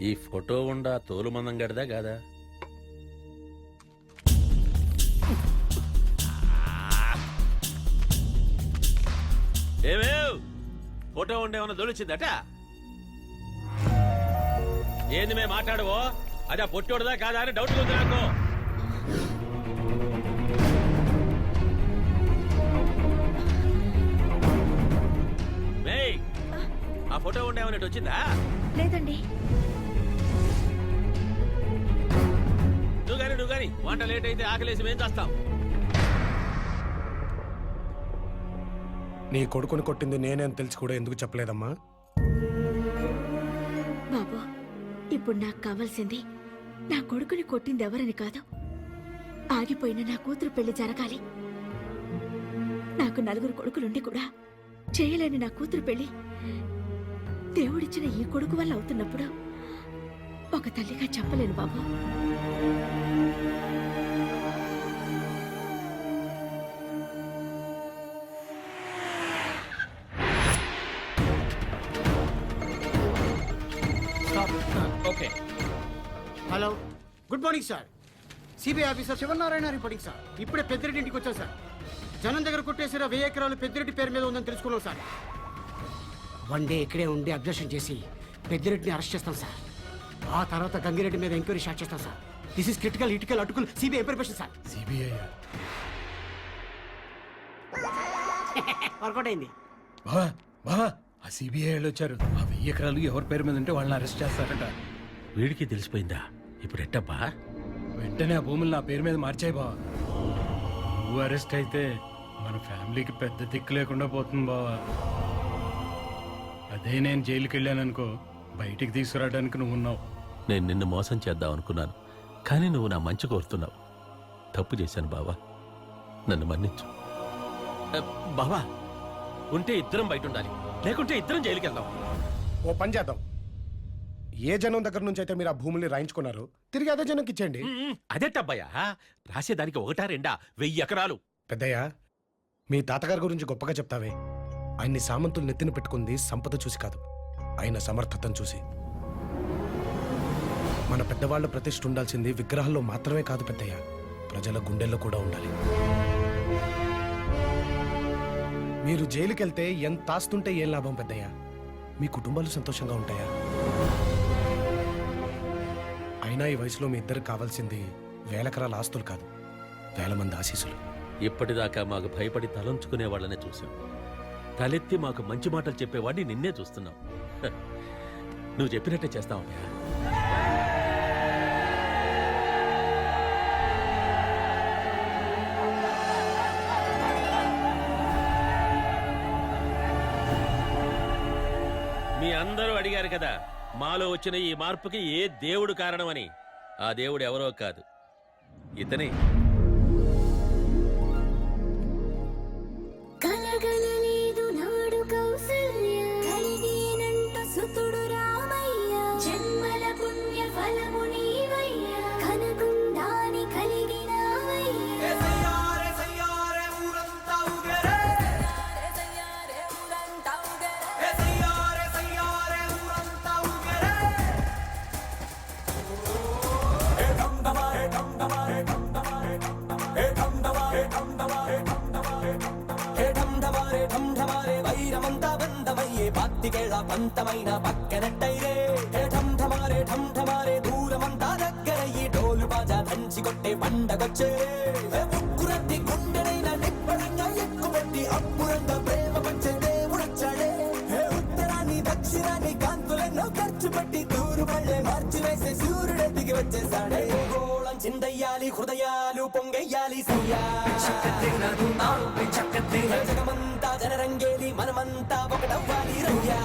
ఈ ఫోటో ఉండా తోలు మందం గడదా కాదా? ఏమేవ్ ఫోటో ఉండేమన్నా దొలిచిందట? ఏంది మేము మాట్లాడవో? అదే పొట్టోడదా కాదా అని డౌట్ ఉంది నాకు. ఆ ఫోటో ఉండేమన్నట్టు వచ్చిందా? లేదండి. నువ్వు గాని వంట లేట్ అయితే ఆకలేసి మేం చేస్తాం. నీ కొడుకుని కొట్టింది నేనే అని తెలిసి కూడా ఎందుకు చెప్పలేదమ్మా? బాబు, ఇప్పుడు నాకు కావాల్సింది నా కొడుకుని కొట్టింది ఎవరని కాదు, ఆగిపోయిన నా కూతురు పెళ్లి జరగాలి. నాకు 4 కొడుకులుండి కూడా చేయలేని నా కూతురు పెళ్లి దేవుడిచ్చిన ఈ కొడుకు వల్ల అవుతున్నప్పుడు ఒక తల్లిగా చెప్పలేను బాబు. Okay. Hello, good morning sir. CBI officer Shivanarayana reporting sir. ఇప్పుడే పెద్దిరెడ్డి ఇంటికి వచ్చాను సార్. జనం దగ్గర కొట్టేసిన 1000 ఎకరాలు పెద్దిరెడ్డి పేరు మీద ఉందని తెలుసుకున్నాం సార్. 1 డే ఇక్కడే ఉండి అబ్జర్షన్ చేసి పెద్దిరెడ్డిని అరెస్ట్ చేస్తాం సార్. ఆ తర్వాత గంగిరెడ్డి మీద ఎంక్వైరీ స్టార్ట్ చేస్తాం సార్. దిస్ ఇస్ క్రిటికల్ ఇటికల్ అటుకులు CBI information sir. CBI work out అయింది. ఆ సిబిఐ వాళ్ళు వచ్చారు. ఆ 1000 ఎకరాలు ఎవరి పేరు మీద ఉంటే వాళ్ళని అరెస్ట్ చేస్తారట. వీడికి తెలిసిపోయిందా? ఇప్పుడు ఎట్టబ్బా? వెంటనే ఆ భూములు నా పేరు మీద మార్చాయి బావా. నువ్వు అరెస్ట్ అయితే మన ఫ్యామిలీకి పెద్ద దిక్కు లేకుండా పోతుంది బావా. అదే నేను జైలుకి వెళ్ళాననుకో, బయటికి తీసుకురావడానికి నువ్వు ఉన్నావు. నేను నిన్ను మోసం చేద్దాం అనుకున్నాను, కానీ నువ్వు నా మంచి కోరుతున్నావు. తప్పు చేశాను బావా, నన్ను మన్నించు. బావా, ఉంటే ఇద్దరం బయట ఉండాలి, లేకుంటే ఇద్దరం జైలుకి వెళ్దాం. ఓ పని చేద్దాం. ఏ జనం దగ్గర నుంచి అయితే మీరు ఆ భూముల్ని రాయించుకున్నారు, తిరిగి అదే జనంకి ఇచ్చేయండి. అదేటబ్బాయా, రాసేదానికి 1, 2, 1000 ఎకరాలు. పెద్దయ్య, మీ తాతగారి గురించి గొప్పగా చెప్తావే. ఆయన్ని సామంతులు నెత్తిన పెట్టుకుంది సంపద చూసి కాదు, ఆయన సమర్థతను చూసి. మన పెద్దవాళ్ళ ప్రతిష్ఠ ఉండాల్సింది విగ్రహాల్లో మాత్రమే కాదు పెద్దయ్య, ప్రజల గుండెల్లో కూడా ఉండాలి. మీరు జైలుకెళ్తే ఎంత ఆస్తుంటే ఏం లాభం పెద్దయ్య? మీ కుటుంబాలు సంతోషంగా ఉంటాయా? అయినా ఈ వయసులో మీ ఇద్దరికి కావాల్సింది 1000 ఎకరాల ఆస్తులు కాదు, 1000 మంది ఆశీస్సులు. ఇప్పటిదాకా మాకు భయపడి తలంచుకునే వాళ్ళనే చూసాం. తలెత్తి మాకు మంచి మాటలు చెప్పేవాడిని నిన్నే చూస్తున్నాం. నువ్వు చెప్పినట్టే చేస్తావయ్యా. మీ అందరూ అడిగారు కదా మాలో వచ్చిన ఈ మార్పుకి ఏ దేవుడు కారణమని. ఆ దేవుడు ఎవరో కాదు, ఇతనే. పంతమైన పక్కనట్టయిరే ఢం ఢమారే దూరమంతా దగ్గరయ్యి డోలు బాజా దంచి కొట్టే పండగొచ్చే. ముక్కురట్టి గుండెనైనా నిప్పడంగా ఎక్కుపెట్టి అప్పుడంగా ప్రేమ పంచే దేవుడొచ్చాడే. ఉత్తరాన్ని దక్షిణాన్ని కాంతులెన్నో ఖర్చు పెట్టి దూరు పళ్ళే మార్చి వేసే సూర్యుడే దిగి వచ్చేసాడే. గోళం చిందయ్యాలి, హృదయాలు పొంగెయ్యాలి, జగమంతా జనరంగేలి, మనమంతా ఒకటవ్వాలి రయ్యా.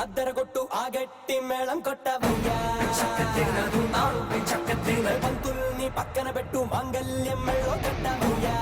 అద్దరగొట్టు ఆ గట్టి మేళం కొట్టవయ్యా పంతుల్ని పక్కన పెట్టు మాంగల్యం మెళ్ళో కట్టవయ్యా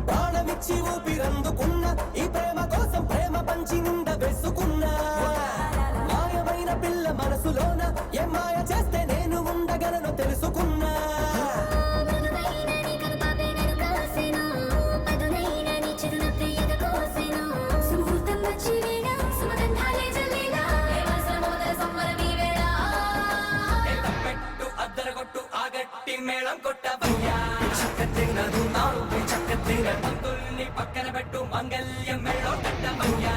ప్రాణమిచ్చి ఊపిరందుకున్న ఈ ప్రేమ కోసం ప్రేమ పంచి నింద వేసుకున్నా మాయమైన పిల్ల మనసులోన ఏ మాయ చేస్తే నేను ఉండగలను తెలుసుకున్నా పెట్టు అద్దరగొట్టు ఆగట్టి మేళం కొట్టవయ్యా పంతుల్ని పక్కన పెట్టు మంగళ్యం మెళ్ళో కట్టవయ్యా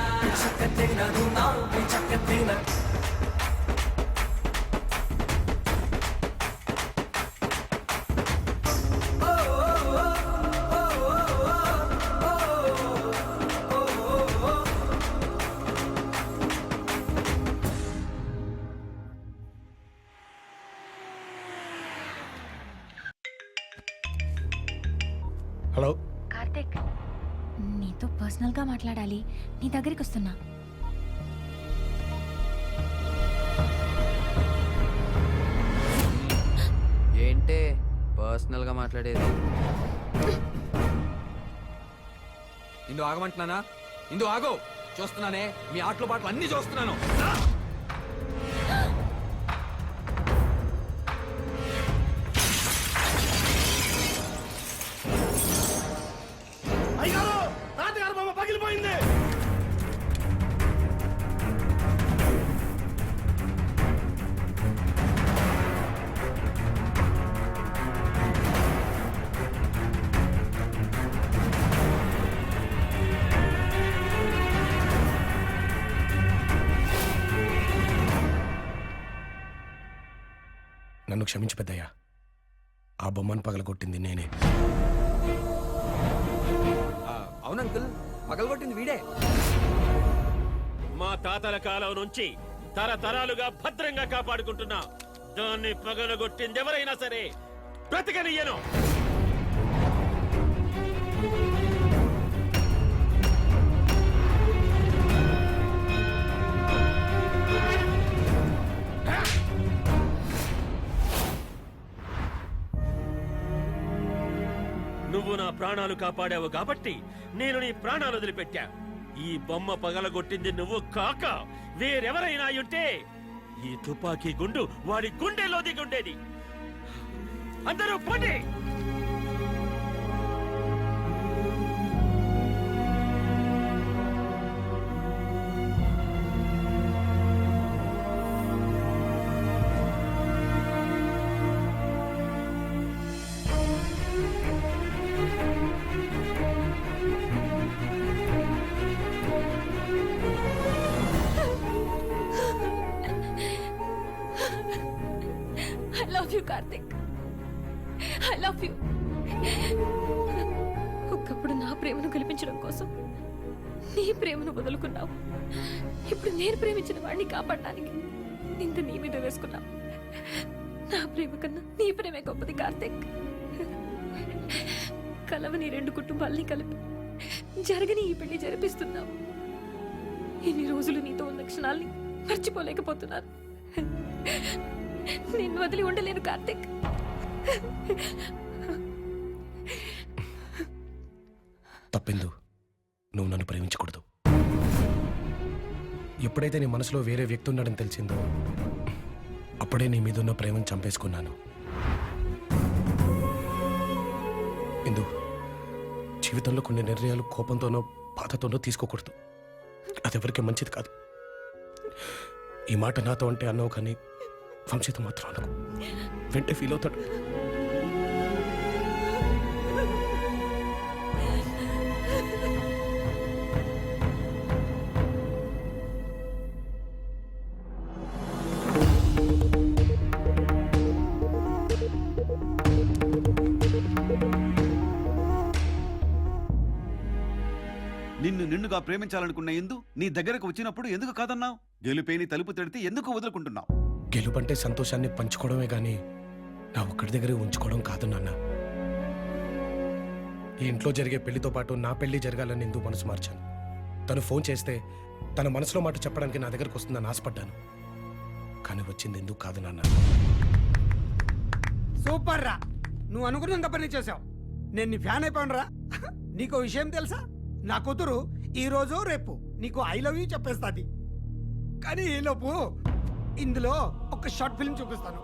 హలో కార్తిక్ నీతో పర్సనల్ గా మాట్లాడాలి, నీ దగ్గరికి వస్తున్నా. ఏంటే పర్సనల్ గా మాట్లాడేది? ఇందు ఆగమంటున్నానా? ఇందు ఆగో, చూస్తున్నానే మీ ఆటలు పాటలు అన్ని చూస్తున్నాను. పగిలిపోయింది. నన్ను క్షమించు పెద్దయ్యా, ఆ బొమ్మను పగలగొట్టింది నేనే. అవును అంకుల్, పగలగొట్టింది వీడే. మా తాతల కాలం నుంచి తరతరాలుగా భద్రంగా కాపాడుకుంటున్నా దాన్ని పగలగొట్టింది ఎవరైనా సరే బ్రతకనియ్యను. నువ్వు నా ప్రాణాలు కాపాడావు కాబట్టి నేను నీ ప్రాణాలు వదిలిపెట్టా. ఈ బొమ్మ పగలగొట్టింది నువ్వు కాక వేరెవరైనా ఉంటే ఈ తుపాకీ గుండు వాడి గుండెలో దిగుండేది. అందరూ పోటీ. I love you, Karthik. I love you. ఒకప్పుడు నా ప్రేమను గెలిపించడం కోసం నీ ప్రేమను వదులుకున్నావు. ఇప్పుడు నేను ప్రేమించిన వాడిని కాపాడడానికి నింద నీ మీద వేసుకున్నావు. నా ప్రేమ కన్నా నీ ప్రేమే గొప్పది కార్తిక్. కలవని రెండు కుటుంబాల్ని కలిపి జరగని ఈ పెళ్లి జరిపిస్తున్నావు. ఇన్ని రోజులు నీతో ఉన్న క్షణాల్ని మర్చిపోలేకపోతున్నాను. నిన్ను వదిలి ఉండలేను కార్తిక్. తప్పిందు, నువ్వు నన్ను ప్రేమించకూడదు. ఎప్పుడైతే నీ మనసులో వేరే వ్యక్తి ఉన్నాడని తెలిసిందో అప్పుడే నీ మీదున్న ప్రేమను చంపేసుకున్నాను. ఇందు, జీవితంలో కొన్ని నిర్ణయాలు కోపంతోనో బాధతోనో తీసుకోకూడదు. అదెవరికి మంచిది కాదు. ఈ మాట నాతో అంటే అన్నావు కానీ వంశీతో మాత్రం అనకు. వెంటే ఫీల్ అవుతాడు. నిన్ను నిన్నుగా ప్రేమించాలనుకున్న ఎందు నీ దగ్గరకు వచ్చినప్పుడు ఎందుకు కాదన్నావు? గెలుపేని తలుపు తెడితే ఎందుకు వదులుకుంటున్నావు? గెలుపంటే సంతోషాన్ని పంచుకోవడమే గాని నా ఒక్కడి దగ్గరే ఉంచుకోవడం కాదు నాన్న. ఈ ఇంట్లో జరిగే పెళ్లితో పాటు నా పెళ్లి జరగాలని ఎందుకు మనసు మార్చాను. తను ఫోన్ చేస్తే తన మనసులో మాట చెప్పడానికి నా దగ్గరకు వస్తుందని ఆశపడ్డాను. కానీ వచ్చింది ఎందుకు కాదు నాన్న. సూపర్ రా, నువ్వు అనుకున్నంత పని చేసావు. నేను నీ ఫ్యాన్ అయిపోయాను రా. నీకు విషయం తెలుసా? నా కూతురు ఈ రోజు రేపు నీకు ఐ లవ్ యూ చెప్పేస్తాది. కానీ ఈలోపు ఇందులో ఒక షార్ట్ ఫిల్మ్ చూపిస్తాను.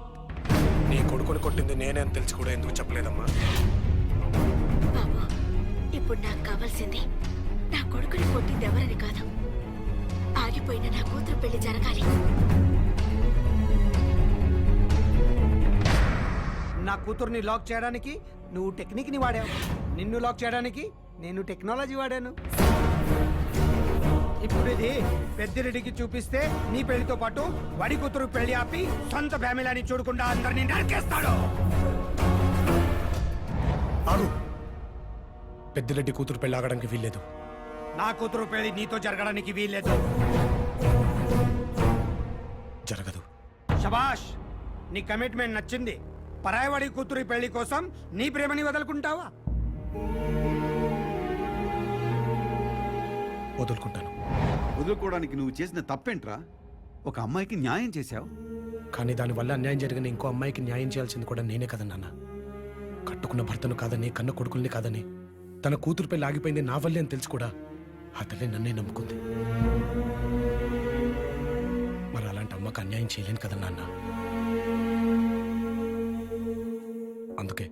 నీ కొడుకుని కొట్టింది నేనే అని తెలిసి కూడా ఎందుకు చెప్పలేదమ్మా? బాబు, ఇప్పుడు నాకు కావాల్సింది నా కొడుకుని కొట్టింది ఎవరని కాదు, ఆగిపోయిన నా కూతురు పెళ్లి జరగాలి. నా కూతుర్ని లాక్ చేయడానికి నువ్వు టెక్నిక్ ని వాడావు, నిన్ను లాక్ చేయడానికి నేను టెక్నాలజీ వాడాను. ఇప్పుడు ఇది పెద్దిరెడ్డికి చూపిస్తే నీ పెళ్లితో పాటు వడి కూతురు పెళ్లి ఆపి సొంత ఫ్యామిలీని చూడకుండా అందరినీ నరికేస్తాడు. ఆగు. పెద్దిరెడ్డి కూతురు పెళ్లి ఆగడానికి వీల్లేదు. నా కూతురు పెళ్లి నీతో జరగడానికి వీల్లేదు. జరగదు. శబాష్, నీ కమిట్మెంట్ నచ్చింది. పరాయవాడి కూతురి పెళ్లి కోసం నీ ప్రేమని వదులుకుంటావా? వదులుకుంటాను. వదులుకోవడానికి నువ్వు చేసిన తప్పేంట్రా? ఒక అమ్మాయికి న్యాయం చేశావు. కానీ దానివల్ల అన్యాయం జరిగిన ఇంకో అమ్మాయికి న్యాయం చేయాల్సింది కూడా నేనే కదా నాన్న. కట్టుకున్న భర్తను కాదని, కన్న కొడుకుల్ని కాదని, తన కూతురు పెళ్లి ఆగిపోయింది నా వల్లే అని తెలిసి కూడా ఆ తల్లి నన్నే నమ్ముకుంది. మరి అలాంటి అమ్మకు అన్యాయం చేయలేను కదా నాన్న. అందుకే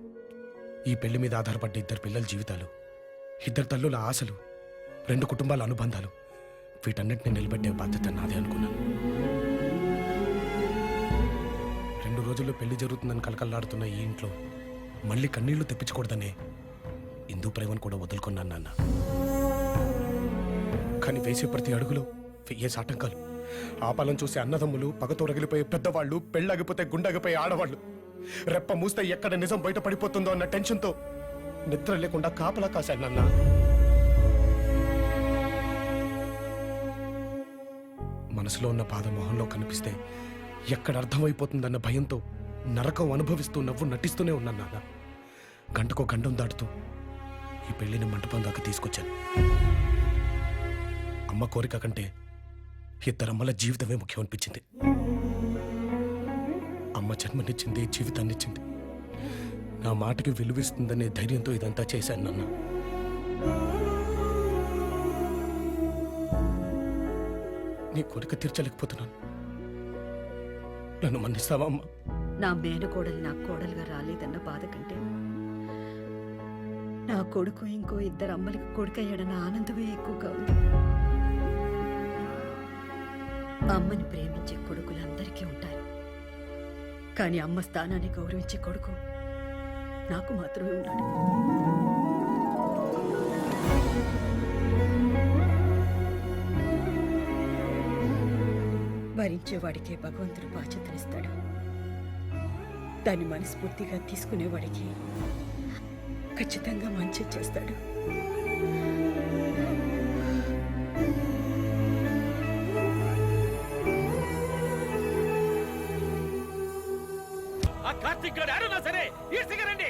ఈ పెళ్లి మీద ఆధారపడ్డ ఇద్దరు పిల్లల జీవితాలు, ఇద్దరు తల్లుల ఆశలు, రెండు కుటుంబాల అనుబంధాలు, వీటన్నిటిని నిలబెట్టే బాధ్యత నాదే అనుకున్నాను. 2 రోజుల్లో పెళ్లి జరుగుతుందని కలకల్లాడుతున్న ఈ ఇంట్లో మళ్ళీ కన్నీళ్లు తెప్పించకూడదనే హిందూ ప్రేమను కూడా వదులుకున్నాను నాన్న. కానీ వేసే ప్రతి అడుగులో వెయ్యేసి ఆటంకాలు. ఆపాలను చూసే అన్నదమ్ములు, పగతో రగిలిపోయే పెద్దవాళ్ళు, పెళ్ళాగిపోతే గుండెగిపోయే ఆడవాళ్ళు, రెప్ప మూస్తే ఎక్కడ నిజం బయట పడిపోతుందో అన్న టెన్షన్తో నిద్ర లేకుండా కాపలా కాశాను నాన్న. మనసులో ఉన్న బాధ మొహంలో కనిపిస్తే ఎక్కడ అర్థమైపోతుందన్న భయంతో నరకం అనుభవిస్తూ నవ్వు నటిస్తూనే ఉన్నాను నాన్న. గంటకో గండం దాటుతూ ఈ పెళ్లిని మంటపం దాకా తీసుకొచ్చాను. అమ్మ కోరిక కంటే ఇద్దరమ్మల జీవితమే ముఖ్యం అనిపించింది. అమ్మ జన్మనిచ్చింది, జీవితాన్నిచ్చింది. నా మాటకి విలువిస్తుందనే ధైర్యంతో ఇదంతా చేశాను నాన్న. నీ కోరిక తీర్చలేకపోతున్నాను. నన్ను మన్నిస్తావా అమ్మా? నా మేనకోడలు నా కోడలుగా రాలేదన్న బాధ కంటే నా కొడుకు ఇంకో 2 అమ్మలకి కొడుకయ్యాడన్న ఆనందమే ఎక్కువగా ఉంది. అమ్మని ప్రేమించే కొడుకులు అందరికీ ఉంటారు, కానీ అమ్మ స్థానాన్ని గౌరవించే కొడుకు నాకు మాత్రమే ఉన్నాడు. భరించేవాడికే భగవంతుడు బాధ్యతనిస్తాడు. దాన్ని మనస్ఫూర్తిగా తీసుకునేవాడికి ఖచ్చితంగా మంచి చేస్తాడు. ఆ కార్తీక్ గారు ఎవరైనా సరే ఈడ్చుకురండి.